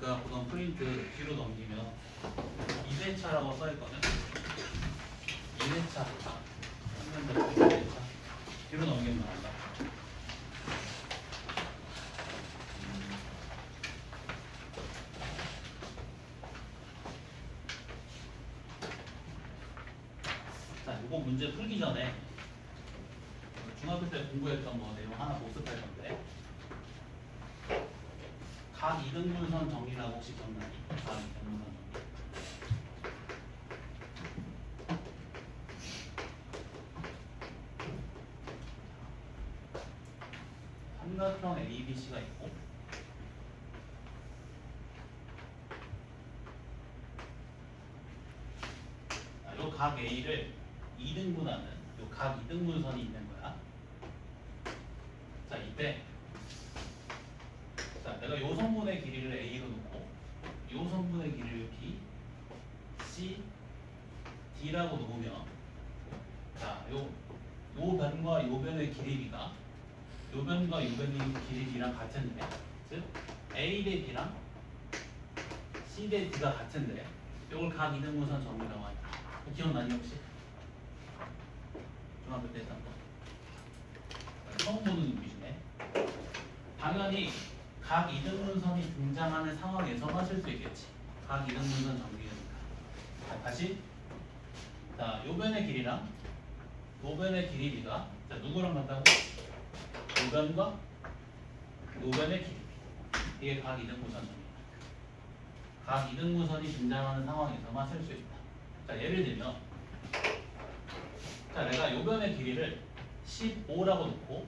아까 보던 프린트 뒤로 넘기면 2대차라고 써있거든. 2대차. 2대차. 뒤로 넘기면 나온다. 자, 이거 문제 풀기 전에 중학교 때 공부했던 거 내용 하나 복습할 건데, 각 이등분선 정리라고 혹시 기억나니? 각 이등분선 정리. 삼각형 ABC가 있고, 이 각 A를 2등분하는 이 각 이등분선이 있는 거야. 자, 이때 자, 내가 요 선분의 길이를 A로 놓고 요 선분의 길이를 B, C, D라고 놓으면, 자, 요 변과 요 변의 길이비가 요 변과 요 변의 길이비랑 같은데, 즉 A 대 B랑 C 대 D가 같은데, 요걸 각 이등분선 정리라고 하죠. 기억나니 혹시? 중학교 때 했던 거. 처음 보는 눈빛이네. 당연히 각 이등분선이 등장하는 상황에서만 쓸 수 있겠지. 각 이등분선 정리니까. 자, 다시. 자, 요 변의 길이랑 요 변의 길이비가, 자, 누구랑 같다고? 요 변과 요 변의 길이비. 이게 각 이등분선 정리야. 각 이등분선이 등장하는 상황에서만 쓸 수 있다. 자, 예를 들면, 자, 내가 요 변의 길이를 15라고 놓고,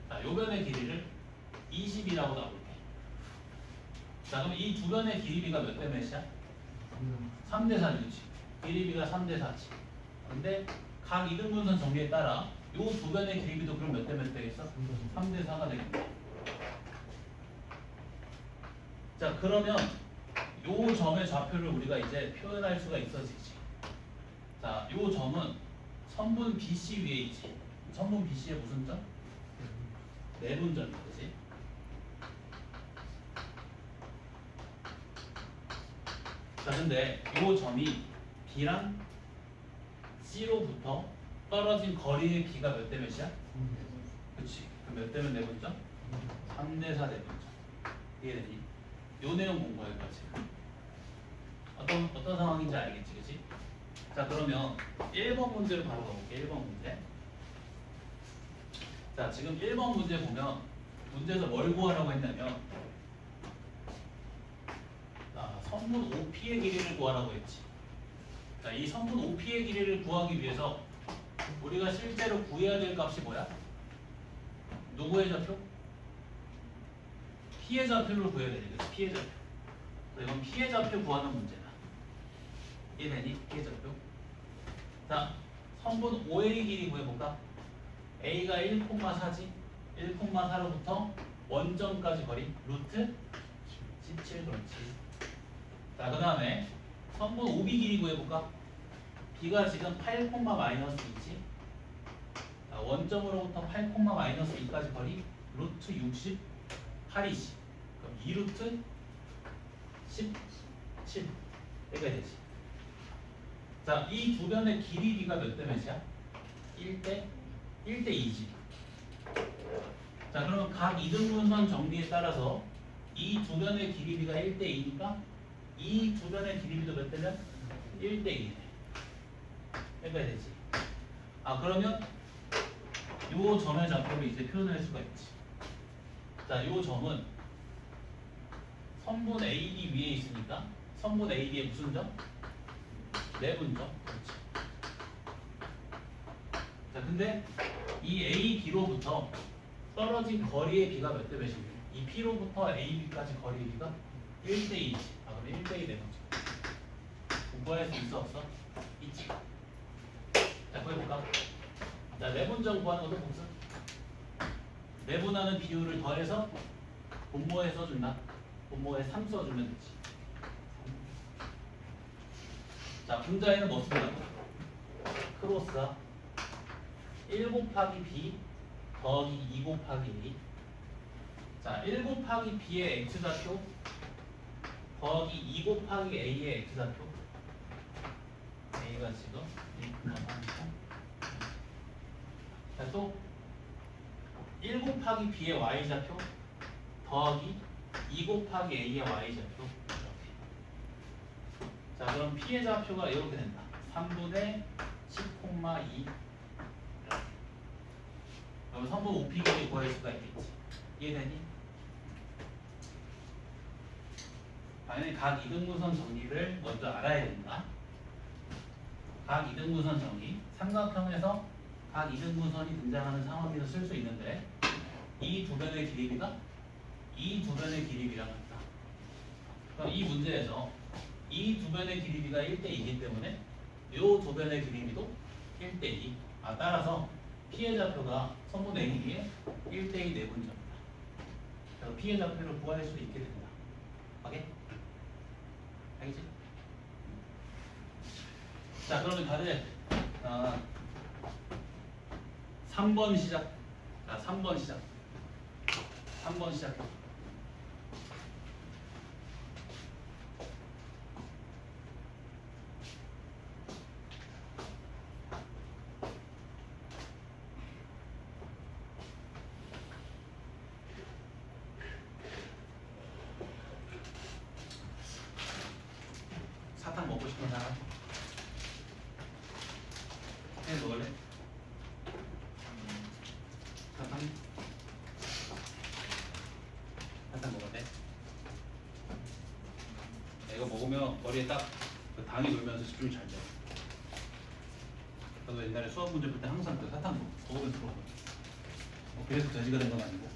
자, 요 변의 길이를 20이라고 놔볼게. 자, 그럼 이 두 변의 길이비가 몇 대 몇이야? 3대 4지. 길이비가 3대 4지. 근데 각 이등분선 정리에 따라 요 두 변의 길이비도 그럼 몇 대 몇 되겠어? 3대 4가 되겠네. 자, 그러면 요 점의 좌표를 우리가 이제 표현할 수가 있어지지. 자, 요 점은 선분 BC 위에 있지. 선분 BC의 무슨 점? 내분점이 되지. 자, 근데 요 점이 B랑 C로부터 떨어진 거리의 B가 몇 대 몇이야? 그치. 그럼 몇 대면 내분점? 3대 4 내분점. 이해되니? 요 내용 공부할 거야 지금. 어떤 상황인지 알겠지, 그치? 자, 그러면 1번 문제로 바로 가볼게. 1번 문제. 자, 지금 1번 문제 보면 문제에서 뭘 구하라고 했냐면, 선분 OP의 길이를 구하라고 했지. 자, 이 선분 OP의 길이를 구하기 위해서 우리가 실제로 구해야 될 값이 뭐야? 누구의 좌표? P의 좌표를 구해야 되니까 P의 좌표. 이건 P의 좌표 구하는 문제다. 이해되니? P의 좌표. 자, 선분 OA 길이 구해볼까? A가 1,4지? 1,4로부터 원점까지 거리 루트 17. 그렇지. 자, 그 다음에 선분 OB 길이 구해볼까? B가 지금 8,-2지? 자, 원점으로부터 8,-2까지 거리 루트 68이지. 그럼 2루트 17 이렇게 되지. 자, 이 두 변의 길이비가 몇 대 몇이야? 1대 2지. 자, 그러면 각 이등분선 정리에 따라서 이 두 변의 길이비가 1대 2니까 이 두 변의 길이비도 몇 대면? 1대 2네. 이렇게 되지. 그러면 요 점의 좌표를 이제 표현할 수가 있지. 자, 요 점은 선분 AD 위에 있으니까 선분 AD의 무슨 점? 내분점. 그렇지. 자, 근데 이 AB로부터 떨어진 거리의 B가 몇 대 몇이니? 이 P로부터 AB까지 거리의 B가 1대 2지. 그럼 1대 2 내분점. 공부할 수 있어 없어? 있지. 자, 구해볼까? 자, 내분점 구하는 것도 복습. 내분하는 비율을 더해서 분모에 써준다. 분모에 3 써주면 되지. 자, 분자에는 뭐 쓴다고? 크로스가 1 곱하기 B 더하기 2 곱하기 A. 자, 1 곱하기 B의 X좌표 더하기 2 곱하기 a의 x좌표. a가 지금 1,3이고. 자, 또 1 곱하기 b의 y좌표 더하기 2 곱하기 a의 y좌표. 이렇게. 자, 그럼 p의 좌표가 이렇게 된다. 3분의 10,2. 그럼 성분 5p끼리 구할 수가 있겠지. 이해되니? 당연히 각 이등분선 정리를 먼저 알아야 된다. 각 이등분선 정리. 삼각형에서 각 이등분선이 등장하는 상황에서 쓸 수 있는데 이 두 변의 길이비가 이 두 변의 길이비랑 같다. 그럼 이 문제에서 이 두 변의 길이비가 1대2이기 때문에 이 두 변의 길이비도 1대2. 따라서 P의 좌표가 성분 A의 1대2 내분점이다. 그래서 P의 좌표를 구할 수 있게 된다. 오케이? 알겠지? 자, 그러면 다들 3번 시작. 자, 3번 시작. 3번 시작. 사탕 먹고 싶은 사람? 해 먹을래? 사탕? 사탕 먹을래? 이거 먹으면 머리에 딱 그 당이 돌면서 집중이 잘 돼. 저도 옛날에 수학 문제 풀 때 항상 그 사탕 먹으면서 풀었거든. 그래서 돼지가 된 건 아니고.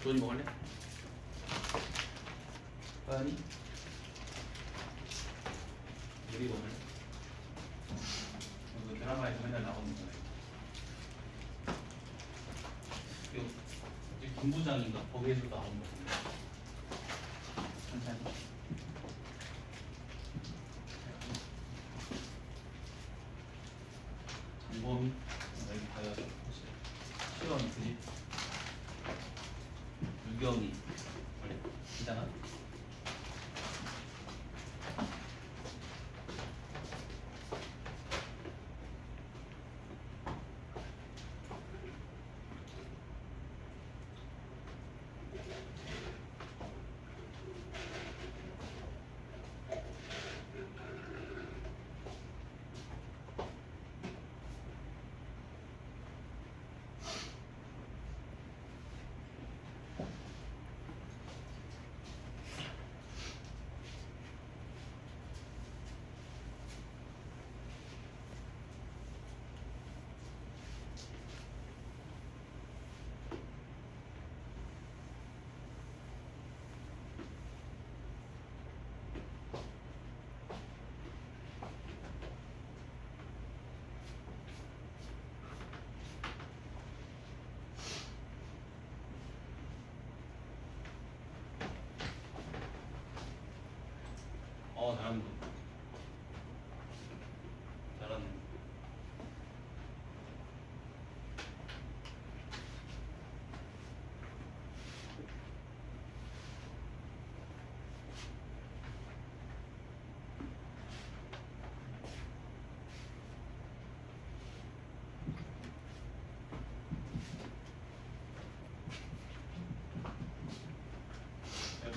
조니 먹을래? 아니? 예리 먹을래? 이거 드라마에서 맨날 나오는 거네. 이거 군부장인가? 거기에서 나오는 거거든요. 천천히. 장범이 여기 봐요. 실원 드립. 유경이 원래 기장한. 잘하는 거. 잘하네.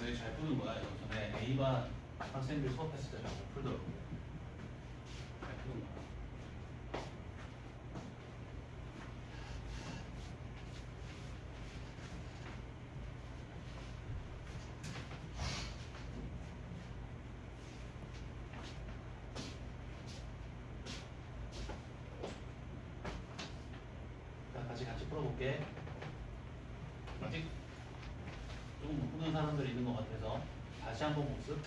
되게 잘 푸는 거야. 이거 전에 A반 학생들 수업했을 때 잘 못 풀더라고. 잘 푸는 거야. 자, 같이 풀어볼게. 아직 조금 못 푸는 사람들이 있는 것 같아서 다시 한번 복습.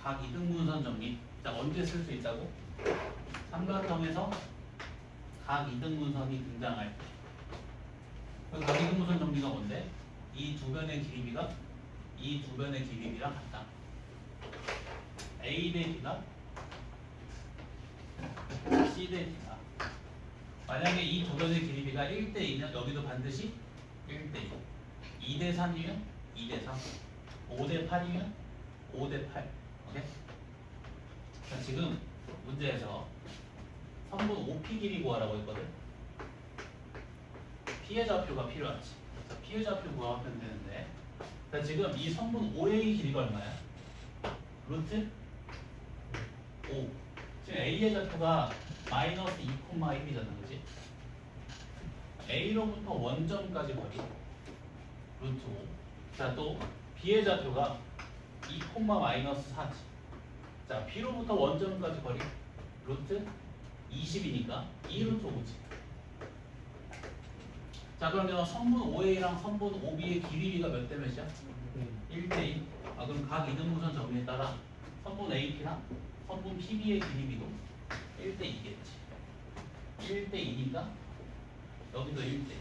각 이등분선 정리. 자, 언제 쓸 수 있다고? 삼각형에서 각 이등분선이 등장할 때. 각 이등분선 정리가 뭔데? 이 두 변의 길이비가 이 두 변의 길이 B랑 같다. A 대 B가 C 대 D다. 만약에 이 두 변의 길이 B가 1대 2면 여기도 반드시 1대 2. 2대 3이면 2대 3. 5대 8이면 5대 8. 오케이? 자, 지금 문제에서 성분 OP 길이 구하라고 했거든. 피해 좌표가 필요하지. 자, 피해 좌표 구하면 되는데, 자, 지금 이 성분 OA 길이가 얼마야? 루트 5. 지금 A의 좌표가 마이너스 2,1이잖아, 그지? A로부터 원점까지 거리 루트 5. 자, 또 B의 좌표가 2, 마이너스 4지. 자, B로부터 원점까지 거리 루트 20이니까 2 루트 5지. 자, 그러면 성분 OA랑 성분 OB의 길이가 몇 대 몇이야? 1대 2. 아, 그럼 각 이등분선 정리에 따라 성분 AP랑 성분 PB의 길이도 1대 2겠지. 1대 2니까 여기도 1대 2.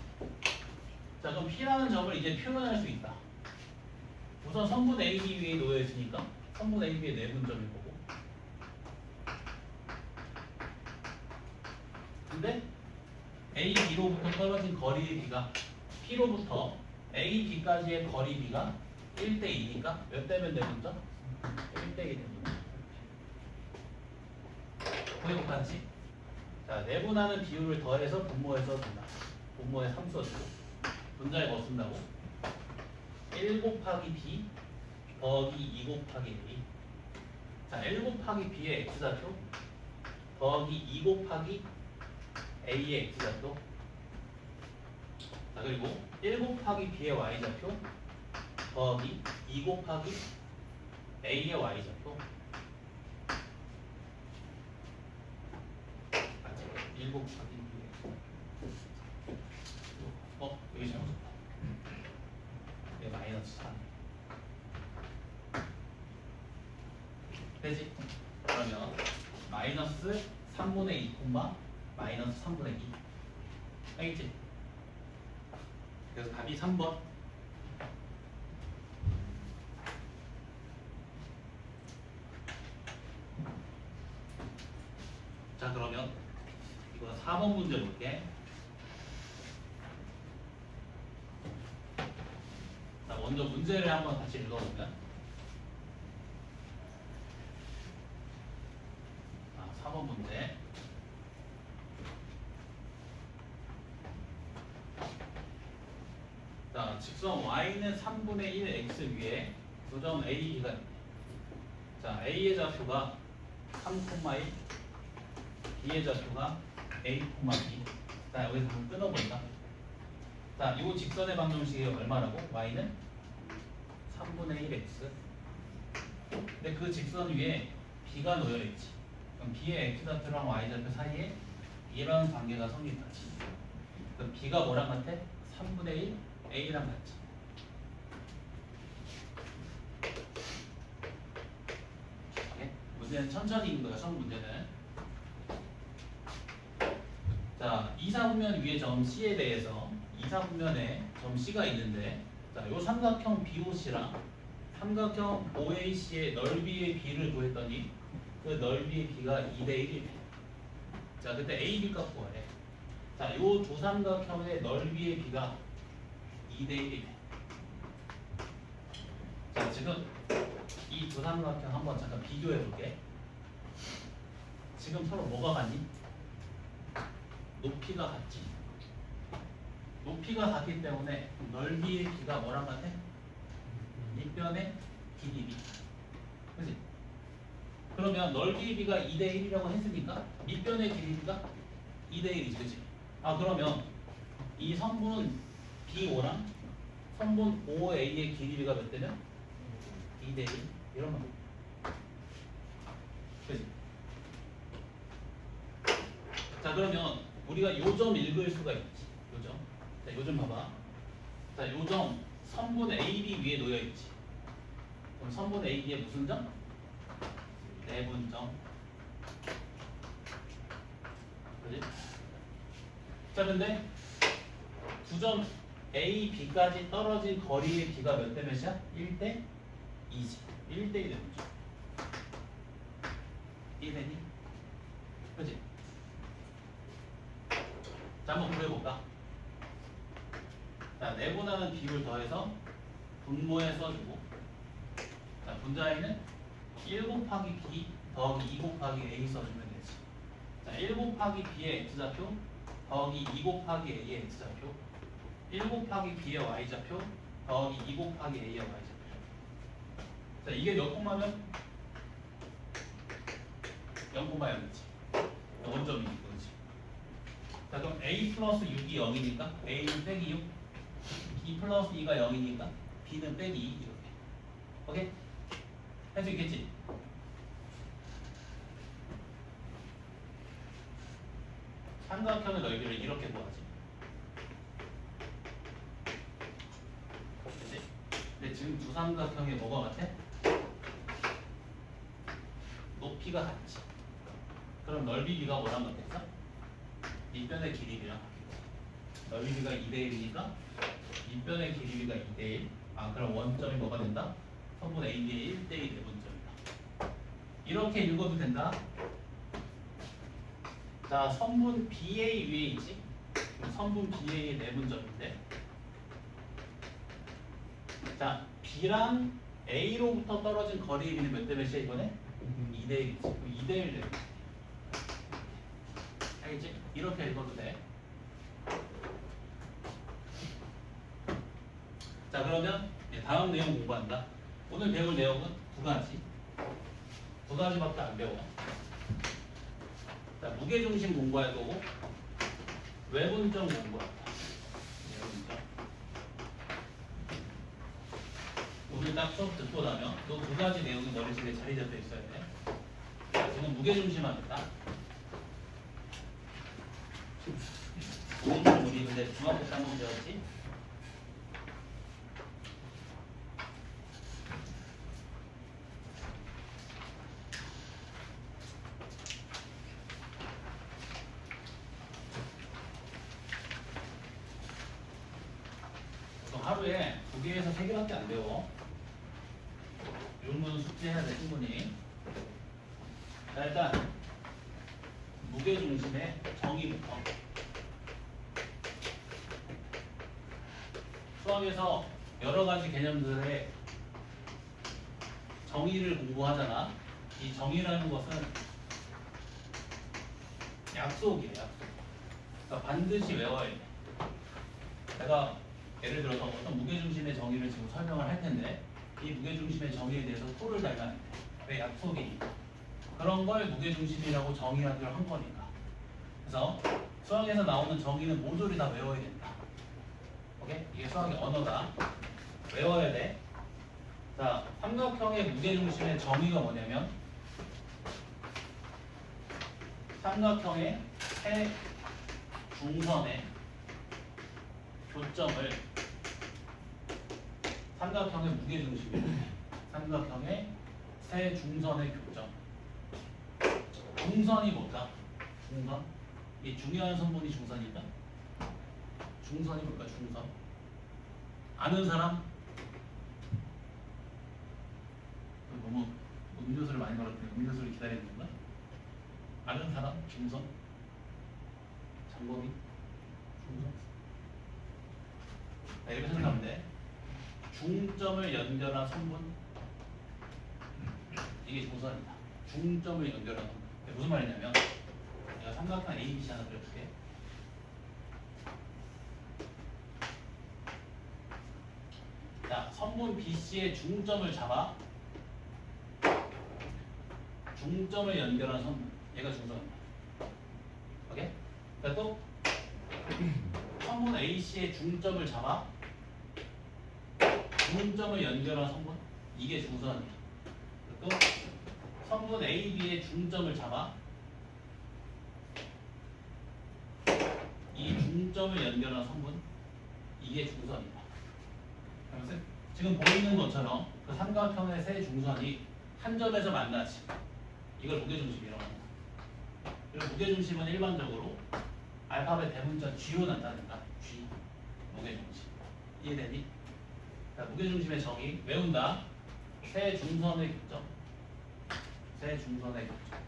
자, 그럼 P라는 점을 이제 표현할 수 있다. 우선 성분 AB 위에 놓여 있으니까 성분 AB의 내분점일 거고. 근데 A, B로부터 떨어진 거리의 B가 P로부터 A, B까지의 거리 B가 1대 2니까 몇 대면 내분점? 1대 2 내분점. 거의 똑같지? 자, 내분하는 비율을 더해서 분모해서 준다. 분모에 3 써주고 분자에 뭐 쓴다고? 1 곱하기 B 더하기 2 곱하기 A. 자, 1 곱하기 B의 X좌표 더하기 2 곱하기 A의 X좌표. 자, 그리고 1 곱하기 B의 Y좌표 더하기 2 곱하기 A의 Y좌표. 맞지? 1 곱하기 B의 여기 잘못했다. 얘 마이너스 3. 되지? 그러면 마이너스 3분의 2 마이너스 3분의 2. 알겠지? 그래서 답이 3번. 자, 그러면 이거 4번 문제 볼게. 자, 먼저 문제를 한번 다시 읽어보면, 4번 문제. 자, 직선 y는 3분의 1 x 위에 교점 AB가 있네. 자, A의 좌표가 3,1, B의 좌표가 A, B. 자, 여기서 한번 끊어볼까? 자, 이 직선의 방정식이 얼마라고? y는 3분의 1 x. 근데 그 직선 위에 B가 놓여있지. 그럼 B의 X좌표랑 Y좌표 사이에 이런 관계가 성립하지. 그럼 B가 뭐랑 같아? 3분의 1 A랑 같지. 오케이? 문제는 천천히 읽는 거야, 처음 문제는. 자, 이사분면 위의 점 C에 대해서 이사분면에 점 C가 있는데, 자, 요 삼각형 BOC랑 삼각형 OAC의 넓이의 B를 구했더니 그 넓이의 B가 2대 1이네. 자, 그때 AB 값 구하래. 자, 요 두 삼각형의 넓이의 B가 2대 1이네. 자, 지금 이 두 삼각형 한번 잠깐 비교해 볼게. 지금 서로 뭐가 같니? 높이가 같지. 높이가 같기 때문에 넓이의 B가 뭐랑 같아? 밑변의 길이 B. 그치? 그러면 넓이의 B가 2대 1이라고 했으니까 밑변의 길이 B가 2대 1이지. 그치? 아, 그러면 이 성분 B5랑 성분 OA의 길이 B가 몇 대면? 2대 1. 이런 거. 그치? 자, 그러면 우리가 요점 읽을 수가 있지. 요점. 자, 요점 봐봐. 자, 요점 선분 AB 위에 놓여 있지. 그럼 선분 AB의 무슨 점? 내분점. 그지? 자, 근데 두 점 A, B까지 떨어진 거리의 B가 몇 대 몇이야? 1대 2지. 1대1 대문점. 이해되니? 그치? 자, 한번 구해볼까? 자, 네분하는 비율 더해서 분모에 써주고, 자, 분자에는 1 곱하기 b 더하기 2 곱하기 a 써주면 되지. 자, 1 곱하기 b의 x좌표 더하기 2 곱하기 a의 x좌표, 1 곱하기 b의 y좌표 더하기 2 곱하기 a의 y좌표. 자, 이게 몇 콤마면? 0,0이지. 원점이니, 그렇지. 자, 그럼 a 플러스 6이 0이니까 a는 빼기 6, b 플러스 2가 0이니까 b는 빼기 2 이렇게. 오케이? 할 수 있겠지? 삼각형의 넓이를 이렇게 구하지. 그치? 근데 지금 두 삼각형의 뭐가 같아? 높이가 같지. 그럼 넓이비가 뭐랑 같겠어? 밑변의 길이비랑 같겠지. 넓이비가 2대1이니까 밑변의 길이비가 2대1. 아, 그럼 원점이 뭐가 된다? 선분 AB의 1대1 대분점이다. 이렇게 읽어도 된다. 자, 선분 BA 위에 있지? 선분 BA의 내분점인데, 자, B랑 A로부터 떨어진 거리의 비는 몇 대 몇이야 이번에? 2대1이지. 2대1 대분점. 알겠지? 이렇게 읽어도 돼. 자, 그러면 다음 내용 공부한다. 오늘 배울 내용은 두 가지밖에 안 배워. 자, 무게중심 공부할 거고 외분점 공부한다. 외분점. 오늘 딱 수업 듣고 나면 또 두 가지 내용이 머릿속에 자리 잡혀 있어야 돼. 자, 지금 무게중심 하겠다. 오늘 우리 근데 중학교 때 한번 배웠지? 하루에 2개에서 3개밖에 안 배워. 요런 숙제해야 돼, 충분히. 자, 일단 무게중심의 정의부터. 수학에서 여러 가지 개념들의 정의를 공부하잖아. 이 정의라는 것은 약속이에요, 약속. 그러니까 반드시 외워야 돼. 내가 예를 들어서 어떤 무게중심의 정의를 지금 설명을 할 텐데, 이 무게중심의 정의에 대해서 토를 달면 안 돼. 왜? 약속이니까. 그런 걸 무게중심이라고 정의하기로 한 거니까. 그래서 수학에서 나오는 정의는 모조리 다 외워야 된다. 오케이? 이게 수학의 언어다. 외워야 돼. 자, 삼각형의 무게중심의 정의가 뭐냐면, 삼각형의 세 중선의 교점을, 삼각형의 무게중심이 삼각형의 세 중선의 교점. 중선이 뭘까? 중선? 이 중요한 선분이 중선이다. 중선이 뭘까? 중선. 아는 사람? 너무 음료수를 많이 걸었더니 음료수를 기다리는 건가? 아는 사람? 중선? 장범이? 중선? 이렇게 생각하면 돼. 중점을 연결한 선분, 이게 중선이다. 중점을 연결한 선분. 무슨 말이냐면, 내가 삼각형 A, B 하나 그려줄게. 자, 선분 BC의 중점을 잡아 중점을 연결한 선분, 얘가 중선이다. 오케이? 그러니까 또 선분 AC의 중점을 잡아 중점을 연결한 선분, 이게 중선이야. 또 선분 AB의 중점을 잡아 이 중점을 연결한 선분, 이게 중선이다. 그래서 지금 보이는 것처럼 그 삼각형의 세 중선이 한 점에서 만나지. 이걸 무게중심이라고 합니다. 그리고 무게중심은 일반적으로 알파벳 대문자 G로 난다니까. G, 무게중심. 이해되니? 자, 무게중심의 정의 외운다. 세 중선의 교점. 세 중선의 교점.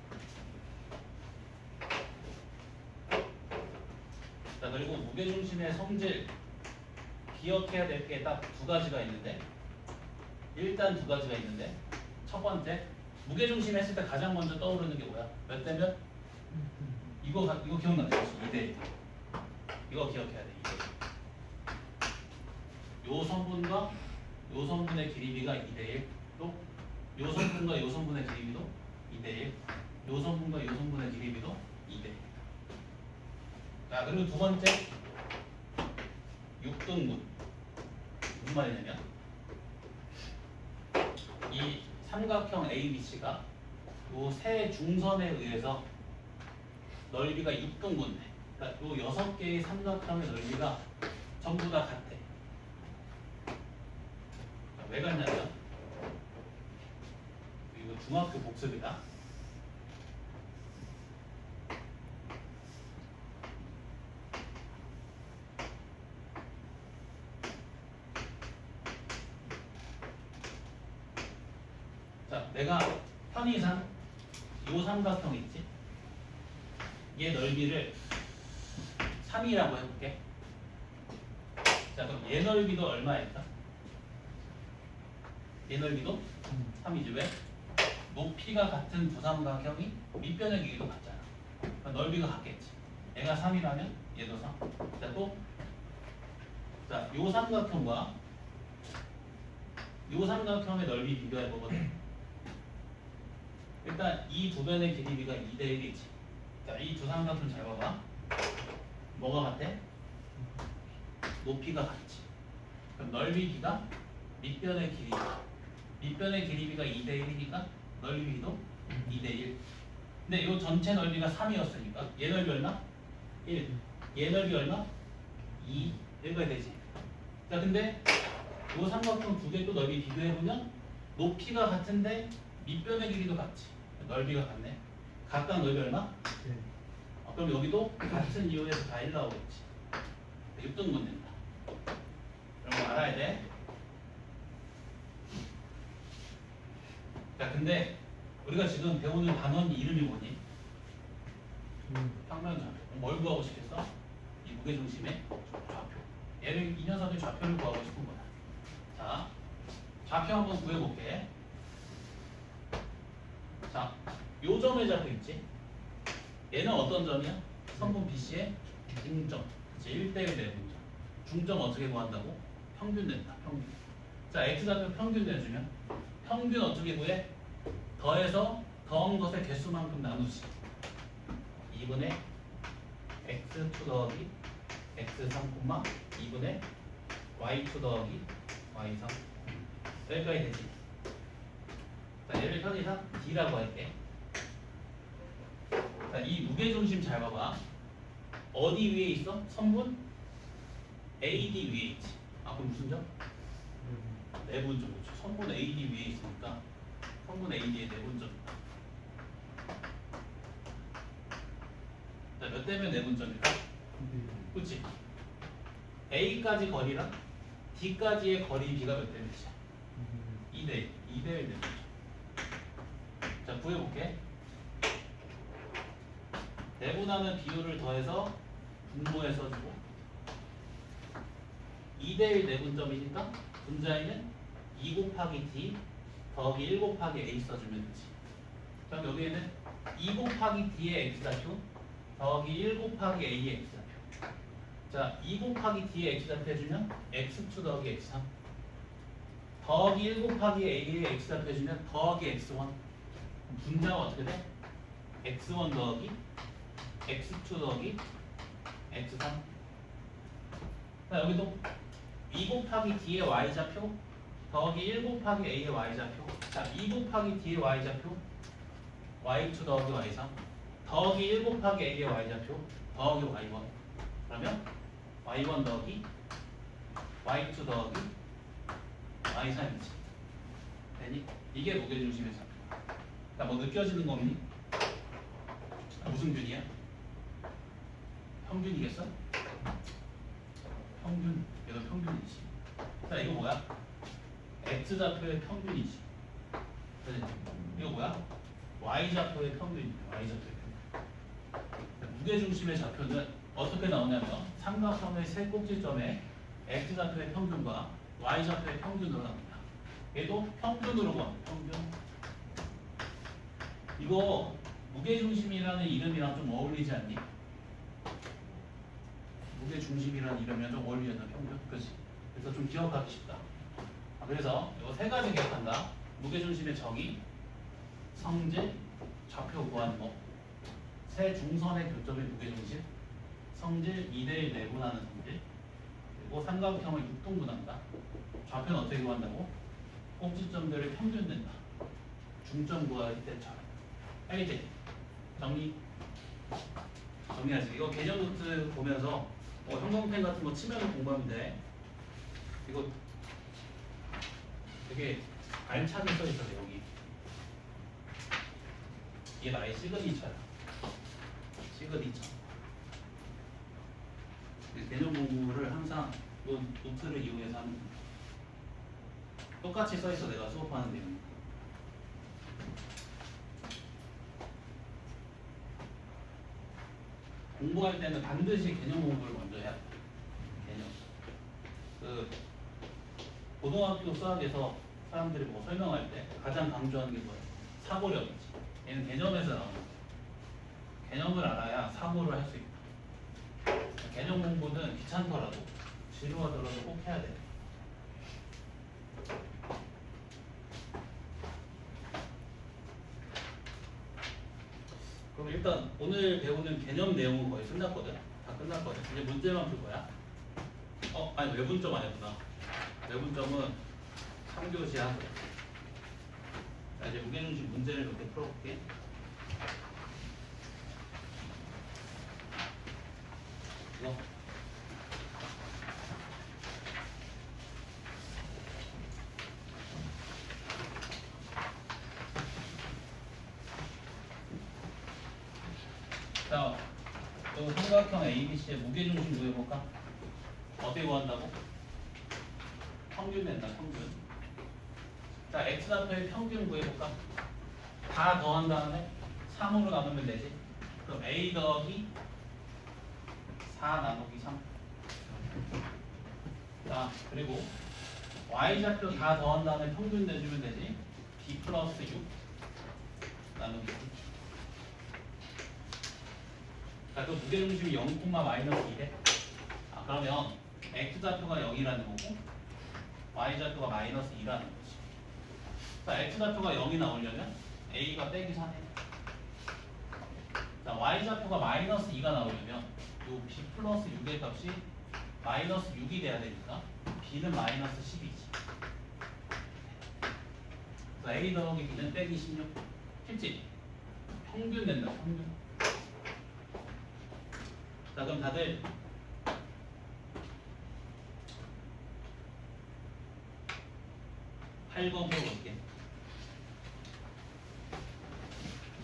자, 그리고 무게중심의 성질 기억해야 될 게 딱 두 가지가 있는데, 일단 두 가지가 있는데, 첫 번째 무게중심 했을 때 가장 먼저 떠오르는 게 뭐야? 몇 대 몇? 이거 기억나죠? 2대1. 이거 기억해야 돼. 2대1. 요 성분과 요 성분의 길이비가 2대1. 또 요 성분과 요 성분의 길이비도 2대1. 요 성분과 요 성분의 길이비도 2대1. 자, 그리고 두 번째 6등분. 무슨 말이냐면 이 삼각형 ABC가 요 세 중선에 의해서 넓이가 6등분돼. 그러니까 요 6개의 삼각형의 넓이가 전부 다 같아. 자, 왜 같냐면 이거 중학교 복습이다. 자, 내가 편의상 요 삼각형 있지? 얘 넓이를 3이라고 해볼게. 자, 그럼 얘 넓이도 얼마일까? 얘 넓이도 3이지. 왜? 높이가 같은 두 삼각형이 밑변의 길이도 같잖아. 그러니까 넓이가 같겠지. 얘가 3이라면 얘도 3. 자, 또 자, 요 삼각형과 요 삼각형의 넓이 비교해 보거든. 일단 이 두 변의 길이비가 2대1이지. 자, 이 두 삼각형 잘 봐봐. 뭐가 같아? 높이가 같지. 그럼 넓이 비가 밑변의 길이. 밑변의 길이비가 2대1이니까 넓이도 2대1. 근데 이 전체 넓이가 3이었으니까 얘 넓이 얼마? 1. 얘 넓이 얼마? 2. 읽어야 되지. 자, 근데 이 삼각형 두 개 또 넓이 비교해보면 높이가 같은데 밑변의 길이도 같지. 넓이가 같네. 각각 넓이 얼마? 그럼 여기도 같은 이유에서 다 1 나오겠지. 6등분 된다. 이런 거 알아야 돼. 자, 근데 우리가 지금 배우는 단원 이름이 뭐니? 평면좌표. 뭘 구하고 싶겠어? 이 무게중심의 좌표. 얘를 이 녀석의 좌표를 구하고 싶은 거야. 자, 좌표 한번 구해볼게. 자, 요 점의 좌표 있지? 얘는 어떤 점이야? 성분 BC의 중점. 그치? 1대1 내분점. 중점 어떻게 구한다고? 평균 낸다. 평균. 자, X좌표 평균 내주면 평균 어떻게 구해? 더해서 더한 것의 개수만큼 나누지. 2분의 x2 더하기 x3, 2분의 y2 더하기 y3. 여기까지 되지. 자, 얘를 편의상 D라고 할게. 자, 이 무게중심 잘 봐봐. 어디 위에 있어? 선분 AD 위에 있지. 아, 그럼 무슨 점? 내분점. 그렇죠. 선분 AD 위에 있으니까 선분 AD의 내분점이다. 자, 몇 대면 내분점일까? 그렇지. A까지 거리랑 D까지의 거리 비가 몇 대 몇이야? 2대1. 2대1 내분점. 자, 구해볼게. 내분하는 비율을 더해서 분모해서 주고 2대1 내분점이니까 분자에는 2 곱하기 D 더하기 1 곱하기 A 써주면 되지. 그럼 여기에는 2 곱하기 D의 X좌표 더하기 1 곱하기 A의 X좌표. 자, 2 곱하기 D의 X좌표 해주면 X2 더하기 X3 더하기 1 곱하기 A의 X좌표 해주면 더하기 X1. 분자가 어떻게 돼? X1 더하기 X2 더하기 X3. 자, 여기도 2 곱하기 D의 Y좌표 더하기 1 곱하기 A의 Y좌표. 자, 2 곱하기 D의 Y좌표 Y2 더하기 Y3 더하기 1 곱하기 A의 Y좌표 더하기 Y1. 그러면 Y1 더하기 Y2 더하기 Y3이지. 되니? 이게 무게중심의 좌표. 자, 뭐 느껴지는 거 없니? 무슨 균이야? 평균이겠어? 평균. 얘도 평균이지. 자, 이거 뭐야? X좌표의 평균이지. 그지? 이거 뭐야? y좌표의 평균이에요. y좌표의 평균. 무게중심의 좌표는 어떻게 나오냐면 삼각형의 세 꼭지점에 x좌표의 평균과 y좌표의 평균으로 나옵니다. 얘도 평균으로 봐. 평균. 이거 무게중심이라는 이름이랑 좀 어울리지 않니? 무게중심이라는 이름이랑 좀 어울리는 평균. 그렇지? 그래서 좀 기억하기 쉽다. 그래서 이거 세 가지 기억한다. 무게중심의 정의, 성질, 좌표 구하는 거. 세 중선의 교점의 무게중심, 성질 2대1 내분하는 성질, 그리고 삼각형을 육동분한다. 좌표는 어떻게 구한다고? 꼭지점들을 평균 낸다. 중점 구할 때처럼. 알겠지? 정리하지. 이거 개념 노트 보면서 형광펜 같은 거 치면서 공부하면 돼. 이거 되게 알차게 써 있어요 여기. 이게 나의 시그니처야. 시그니처. 개념 공부를 항상 이 노트를 이용해서 하는 거야. 똑같이 써 있어 내가 수업하는 내용. 공부할 때는 반드시 개념 공부를 먼저 해야 돼. 개념. 그 고등학교 수학에서 사람들이 뭐 설명할 때 가장 강조하는 게 뭐야? 사고력이지. 얘는 개념에서 나오는 거야. 개념을 알아야 사고를 할 수 있다. 개념 공부는 귀찮더라도 지루하더라도 꼭 해야 돼. 그럼 일단 오늘 배우는 개념 내용은 거의 끝났거든. 다 끝났거든. 이제 문제만 풀 거야. 아니 외분점 아니구나. 외분점은 3교시 하고. 자 이제 무게중심 문제를 몇 개 풀어볼게. 이거. 자, 이 삼각형 ABC의 무게중심 구해볼까? 어떻게 구한다고? 평균 낸다, 평균. 자, x좌표의 평균 구해볼까? 다 더한 다음에 3으로 나누면 되지. 그럼 a 더하기 4 나누기 3. 자, 그리고 y좌표 다 더한 다음에 평균 내주면 되지. b 플러스 6 나누기 9. 자, 그 무게중심이 0, 마이너스 2래. 그러면 x좌표가 0이라는 거고 y좌표가 마이너스 2라는 거지. 자, x좌표가 0이 나오려면 a가 빼기 4네. 자, y좌표가 마이너스 2가 나오려면 요 b 플러스 6의 값이 마이너스 6이 돼야 되니까 b는 마이너스 10이지. 그래서 a 더하기 b는 빼기 16. 쉽지? 평균 낸다, 평균. 자, 그럼 다들 8번 풀어볼게.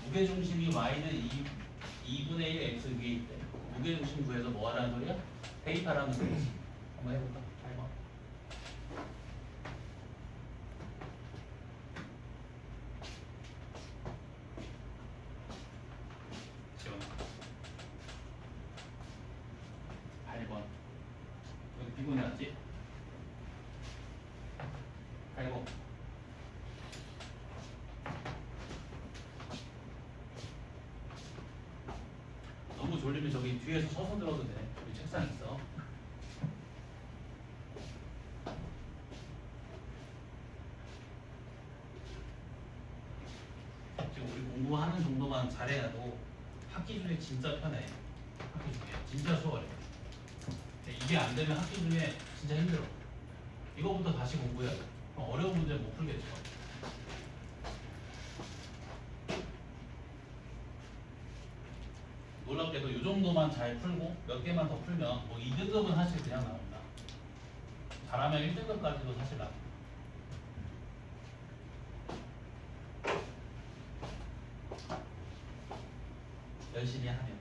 무게중심이 y는 2분의 1 x 위에 있대. 무게중심 구해서 뭐 하라는 소리야? 대입하라는 소리지. 한번 해볼까? 8번. 지원아. 8번. 여기 비고내왔지? 8번. 너무 졸리면 저기 뒤에서 서서 들어도 돼. 여기 책상 있어. 지금 우리 공부하는 정도만 잘해도 학기 중에 진짜 편해. 학기 중에 진짜 수월해. 이게 안 되면 학기 중에 진짜 힘들어. 이거부터 다시 공부해야 돼. 어려운 문제 못 풀겠죠. 놀랍게도 이 정도만 잘 풀고 몇 개만 더 풀면 뭐 2등급은 사실 그냥 나온다. 잘하면 1등급까지도 사실 나와. 열심히 하면.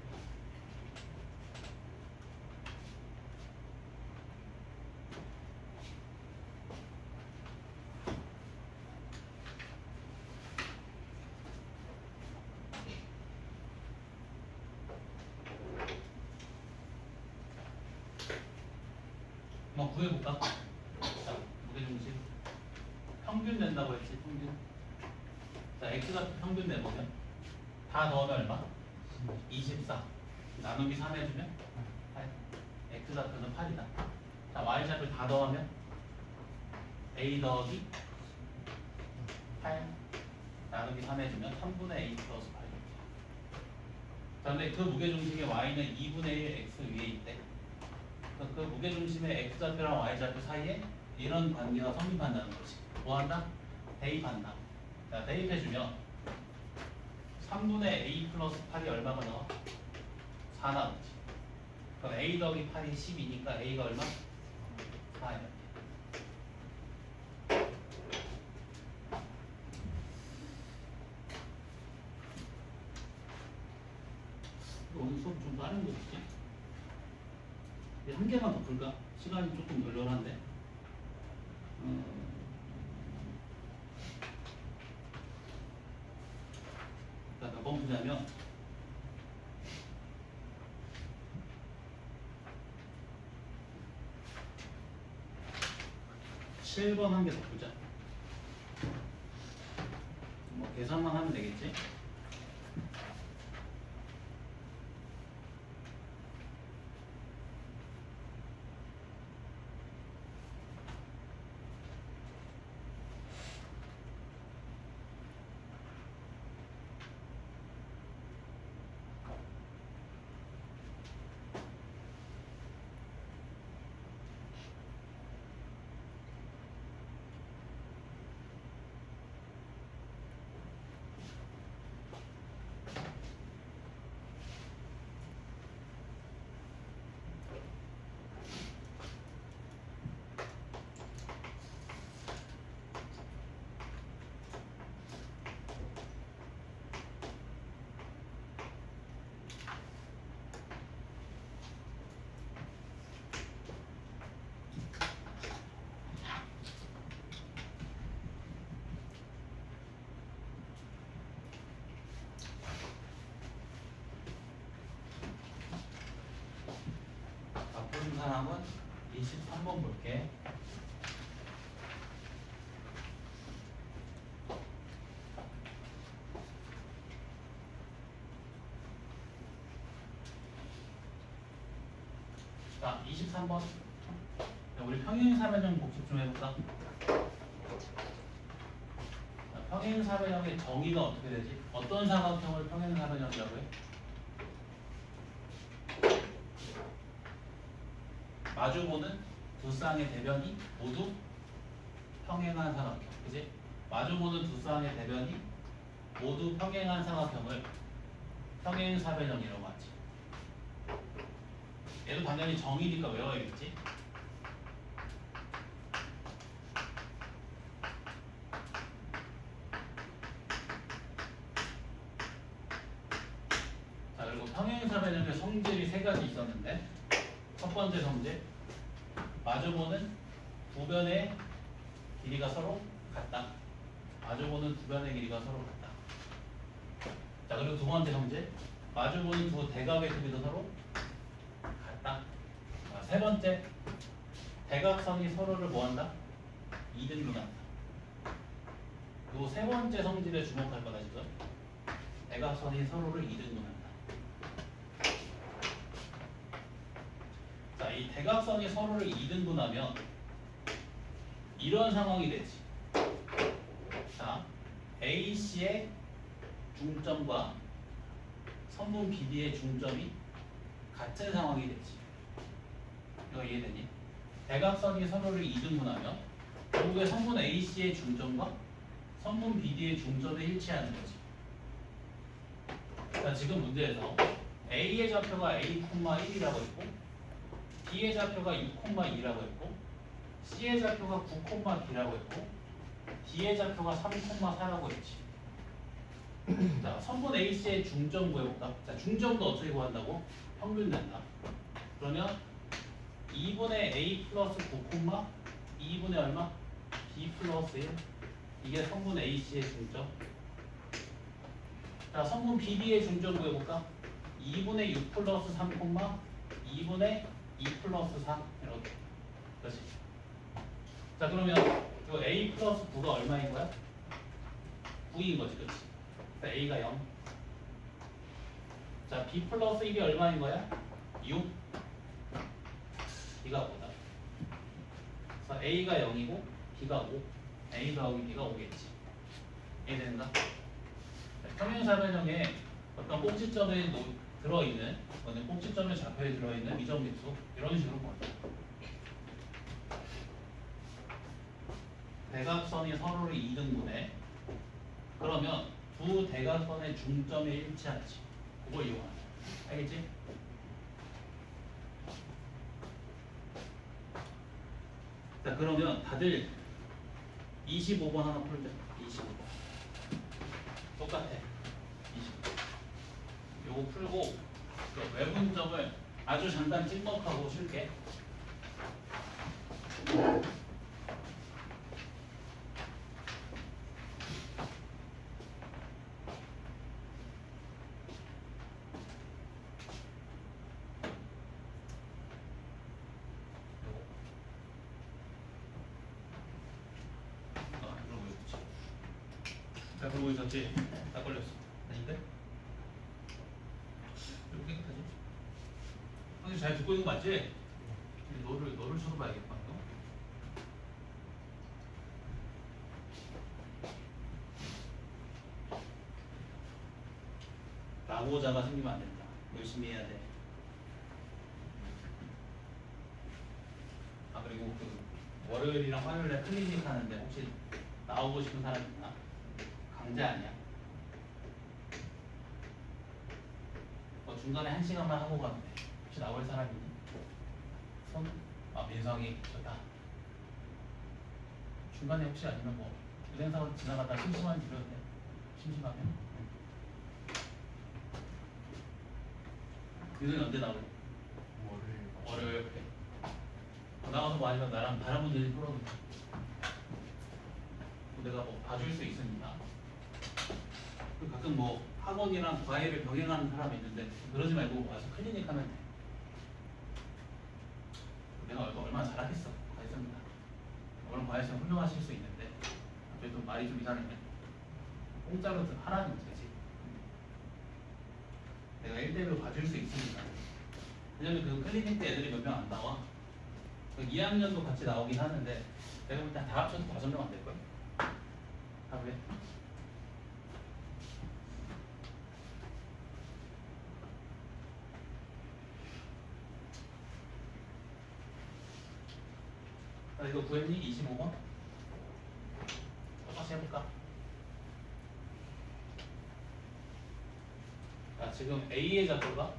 구해볼까? 자, 무게중심 평균 낸다고 했지, 평균. 자, x가 평균 내보면 다 더하면 얼마? 24 나누기 3 해주면 8. x좌표는 8이다. 자, y좌표 다 더하면 a 더하기 8 나누기 3 해주면 3분의 a 플러스 8. 자, 근데 그 무게중심의 y는 2분의 1 x 위에 있대. 그 무게중심의 x좌표랑 y좌표 사이에 이런 관계가 성립한다는 거지. 뭐한다? 대입한다. 자, 대입해주면 3분의 a 플러스 8이 얼마가 나와? 4 나오지. 그럼 a 더하기 8이 12니까 a가 얼마? 4 이렇게. 오늘 수업 좀 빠른 거 같지? 한 개만 더 풀까? 시간이 조금 널널한데. 몇 번 푸냐면 7번 한 개 더 보자. 뭐 계산만 하면 되겠지? 나쁜 사람은 23번 볼게. 자, 23번. 우리 평행사변형 복습 좀 해볼까? 자, 평행사변형의 정의가 어떻게 되지? 어떤 사각형을 평행사변형이라고 해? 마주보는 두 쌍의 대변이 모두 평행한 사각형, 그지? 마주보는 두 쌍의 대변이 모두 평행한 사각형을 평행사변형이라고 하지. 얘도 당연히 정의니까 외워야겠지? 자, 그리고 평행사변형의 성질이 세 가지 있었는데, 첫 번째 성질, 마주보는 두 변의 길이가 서로 같다. 마주보는 두 변의 길이가 서로 같다. 자, 그리고 두 번째 성질, 마주보는 두 대각의 크기도 서로 같다. 자, 세 번째, 대각선이 서로를 뭐한다? 이등분한다. 요 세 번째 성질에 주목할 거다 지금. 대각선이 서로를 이등분한다. 자, 이 대각선이 서로를 이등분하면 이런 상황이 되지. 자, AC의 중점과 선분 BD의 중점이 같은 상황이 되지. 이거 이해되니? 대각선이 서로를 이등분하면 결국에 선분 AC의 중점과 선분 BD의 중점에 일치하는 거지. 자, 지금 문제에서 A의 좌표가 A,1이라고 했고 B의 좌표가 6,2라고 했고 C의 좌표가 9,B라고 했고 D의 좌표가 3,4라고 했지. 자, 선분 AC의 중점 구해볼까? 자, 중점도 어떻게 구한다고? 평균 낸다. 그러면 2분의 A 플러스 9, 2분의 얼마? B 플러스 1. 이게 선분 AC의 중점. 자, 선분 BD의 중점 구해볼까? 2분의 6 플러스 3, 2분의 2 플러스 3 이렇게. 그렇지. 자 그러면 이 a 플러스 9가 얼마인 거야? 9인 거지, 그렇지? 그러니까 a가 0. 자 b 플러스 1이 얼마인 거야? 6. b가 5다. 그래서 a가 0이고 b가 5. a 더하기 b가 5겠지. 이해되는가? 평행사 변형에 어떤 꼭지점에 들어있는, 꼭지점의 좌표에 들어있는 미정계수 이런 식으로 보자. 대각선이 서로를 2등분해. 그러면 두 대각선의 중점에 일치하지. 그걸 이용하는 거야. 알겠지? 자 그러면 다들 25번 하나 풀자. 25번 똑같아. 25번 요거 풀고 그 외분점을 아주 잠깐 찍먹하고 쉴게. 자 그러고 있었지? 딱 걸렸어. 아닌데? 이렇게 깨끗하지? 선생님 잘 듣고 있는 거 맞지? 너를 쳐다봐야겠다. 낙오자가 생기면 안 된다. 열심히 해야 돼. 아 그리고 그 월요일이랑 화요일에 클리닉 하는데 혹시 나오고 싶은 사람 있나? 강제 아니야? 중간에 1시간만 하고 가면 돼. 혹시 나올 사람 있니? 손? 아 민성이 좋다. 중간에 혹시 아니면 뭐 은행사고 지나가다 심심하면 들어도 돼. 심심하면. 민성이 언제 나올래? 월요일 그래. 나가서 뭐 아니면 나랑 다른 분들이 풀어도 돼. 내가 뭐 봐줄 수 있으니까. 가끔 뭐 학원이랑 과외를 병행하는 사람이 있는데 그러지 말고 와서 클리닉 하면 돼. 내가 얼마나 잘하겠어. 과외생보다. 물론 과외생 훌륭하실 수 있는데 그래도 말이 좀 이상하네. 공짜로 하라는 거지. 내가 1대1로 봐줄 수 있으니까. 왜냐면 그 클리닉 때 애들이 몇 명 안 나와. 2학년도 같이 나오긴 하는데 내가 볼 때 다 합쳐서 5명 안 될걸? 하루에? 자, 이거 구했니? 25번? 똑같이 해볼까? 자, 지금 A의 좌표가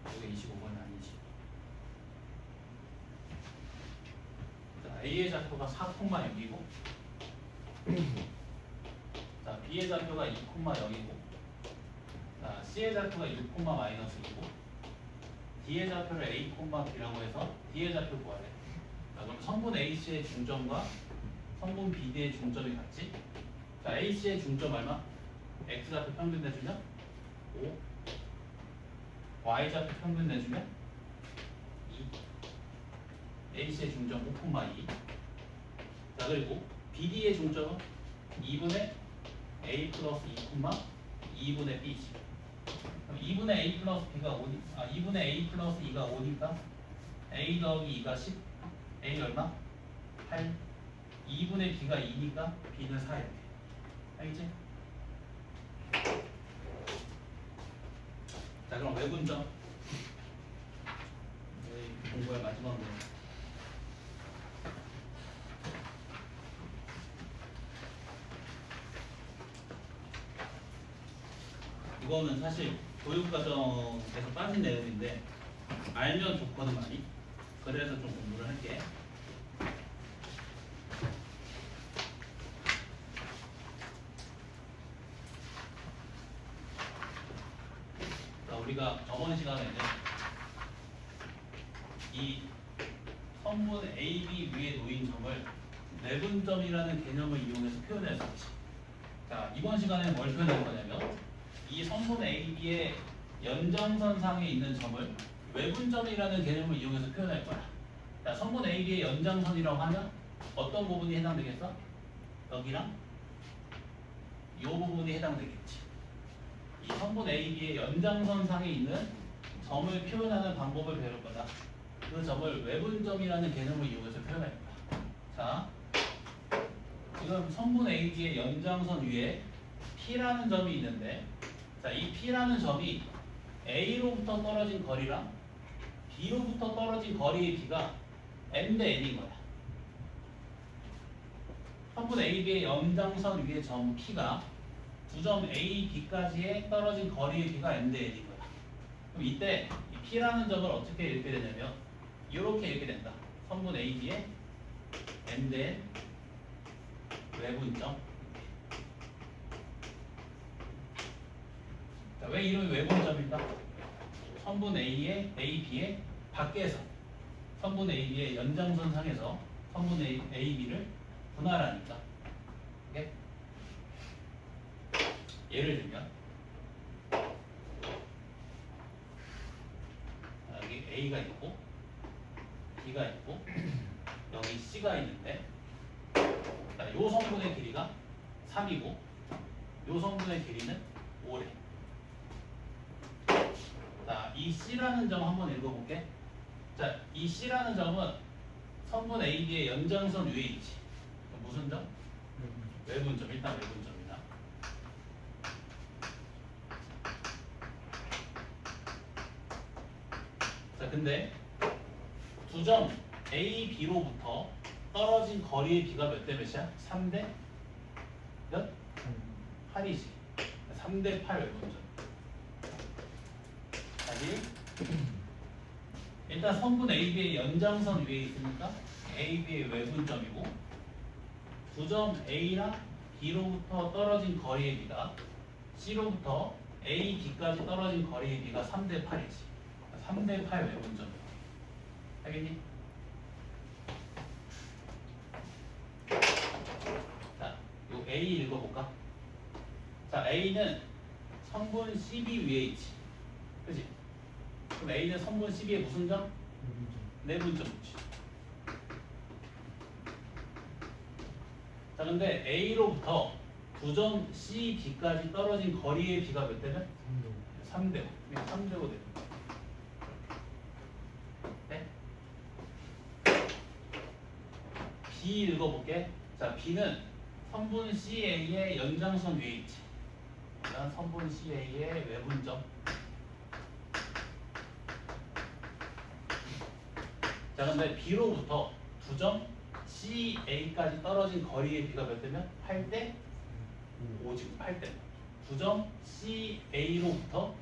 여기 25번이 아니지. 자, A의 좌표가 4,6이고 자, B의 좌표가 2,0이고 자, C의 좌표가 6,-2고 D의 좌표를 A, B라고 해서 D의 좌표 구하래. 자, 그럼 성분 AC의 중점과 성분 BD의 중점이 같지? 자, AC의 중점 얼마? X좌표 평균 내주면 5, Y좌표 평균 내주면 2, AC의 중점 5,2. 자, 그리고 BD의 중점은 2분의 A 플러스 2,2분의 B지. 그럼 2분의 A 플러스 B가 5, 2분의 A 플러스 2가 5니까 A 더하기 2가 10, A 얼마? 8. 2분의 B가 2니까 B는 4 이렇게. 알겠지? 자 그럼 외분점 공부의 마지막으로 이거는 사실 교육과정에서 빠진 내용인데 알면 좋거든 많이. 그래서 좀 공부를 할게. 자, 우리가 저번 시간에는 이 선분 A, B 위에 놓인 점을 내분점이라는 개념을 이용해서 표현했었지. 자, 이번 시간에는 뭘 표현할 거냐면 이 선분 A, B의 연장선상에 있는 점을 외분점이라는 개념을 이용해서 표현할 거야. 자, 선분 AB의 연장선이라고 하면 어떤 부분이 해당되겠어? 여기랑 이 부분이 해당되겠지. 이 선분 AB의 연장선상에 있는 점을 표현하는 방법을 배울 거다. 그 점을 외분점이라는 개념을 이용해서 표현할 거야. 자, 지금 선분 AB의 연장선 위에 P라는 점이 있는데, 자, 이 P라는 점이 A로부터 떨어진 거리랑 B로부터 떨어진 거리의 B가 M 대 N인 거야. 선분 AB의 연장선 위의 점 P가 두 점 A, B까지의 떨어진 거리의 B가 M 대 N인 거야. 그럼 이때 이 P라는 점을 어떻게 읽게 되냐면 이렇게 읽게 된다. 선분 AB의 M 대 N 외분점. 자, 왜 이름이 외분점일까? 선분 A의 AB의 밖에서 선분 AB의 연장선 상에서 선분 AB를 분할하니까. 오케이? 예를 들면 여기 A가 있고 B가 있고 여기 C가 있는데, 자, 요 성분의 길이가 3이고 요 성분의 길이는 5래. 자, 이 C라는 점 한번 읽어볼게. 자, 이 C라는 점은 선분 AB의 연장선 위에 있지. 무슨 점? 외분점. 일단 외분점이다. 자, 근데 두 점 A, B로부터 떨어진 거리의 B가 몇 대 몇이야? 3대 몇? 8이지. 3대 8 외분점. 다시 일단 선분 AB의 연장선 위에 있으니까 AB의 외분점이고, 두 점 A랑 B로부터 떨어진 거리의 B가 C로부터 A, B까지 떨어진 거리의 B가 3대 8이지. 3대 8 외분점. 알겠니? 자, 요 A 읽어볼까? 자, A는 성분 CB 위에 있지. 그치? 그럼 A는 성분 CB의 무슨 점? 내분점이지. 자, 근데 A로부터 두 점 C, B까지 떨어진 거리의 B가 몇 대면? 3대 5. 3대 5 되는 거야. 네? B 읽어볼게. 자, B는 선분 CA의 연장선 위에 있지. 그다음 선분 CA의 외분점. 자, 근데 B로부터 두 점 CA까지 떨어진 거리의 B가 몇 대면? 8대 5지. 8대. 두 점 CA로부터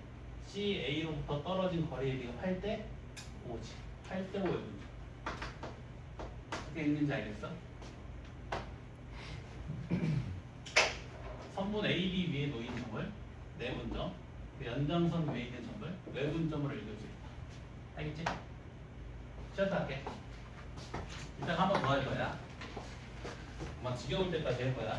떨어진 거리의 B가 8대 5지. 8대 5의 분점. 어떻게 읽는지 알겠어? 선분 AB 위에 놓인 점을 내분점, 그 연장선 위에 있는 점을 외분점으로 읽을 수 있다. 알겠지? 시작할게. 이따 한 번 더 할 거야. 아마 지겨울 때까지 할 거야.